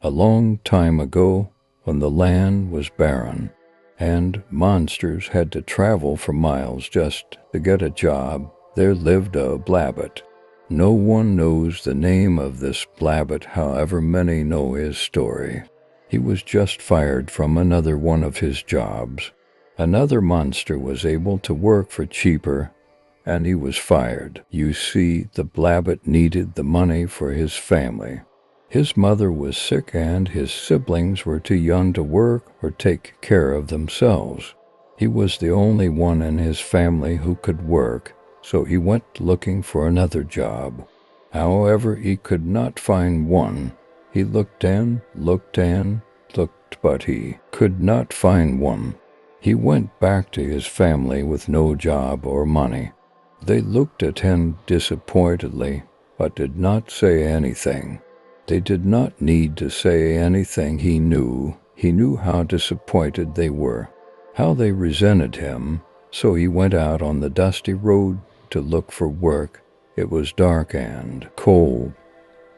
A long time ago, when the land was barren, and monsters had to travel for miles just to get a job, there lived a Blabbit. No one knows the name of this Blabbit, however many know his story. He was just fired from another one of his jobs. Another monster was able to work for cheaper, and he was fired. You see, the Blabbit needed the money for his family. His mother was sick and his siblings were too young to work or take care of themselves. He was the only one in his family who could work, so he went looking for another job. However, he could not find one. He looked, but he could not find one. He went back to his family with no job or money. They looked at him disappointedly, but did not say anything. They did not need to say anything. He knew how disappointed they were, how they resented him, so he went out on the dusty road to look for work. It was dark and cold,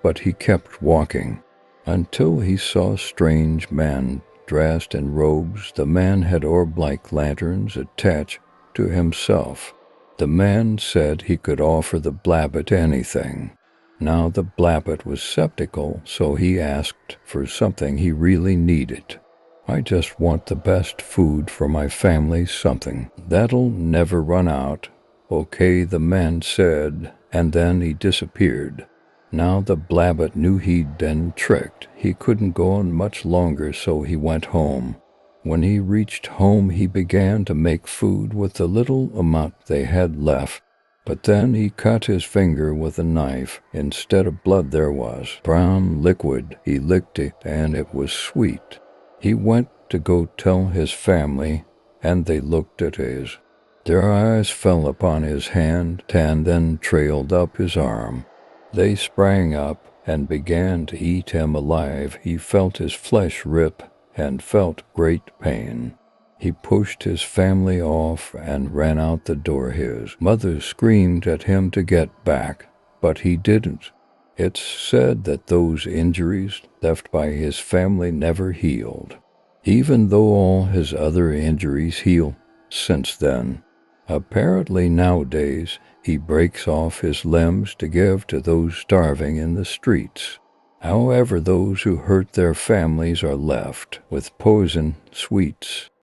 but he kept walking until he saw a strange man dressed in robes. The man had orb-like lanterns attached to himself. The man said he could offer the Blabbit anything. Now the Blabbit was skeptical, so he asked for something he really needed. "I just want the best food for my family, something that'll never run out." "Okay," the man said, and then he disappeared. Now the Blabbit knew he'd been tricked. He couldn't go on much longer, so he went home. When he reached home, he began to make food with the little amount they had left. But then he cut his finger with a knife. Instead of blood, there was brown liquid. He licked it, and it was sweet. He went to go tell his family, and they looked at his. Their eyes fell upon his hand, and then trailed up his arm. They sprang up and began to eat him alive. He felt his flesh rip and felt great pain. He pushed his family off and ran out the door. His mother screamed at him to get back, but he didn't. It's said that those injuries left by his family never healed, even though all his other injuries healed since then. Apparently nowadays he breaks off his limbs to give to those starving in the streets. However, those who hurt their families are left with poison sweets.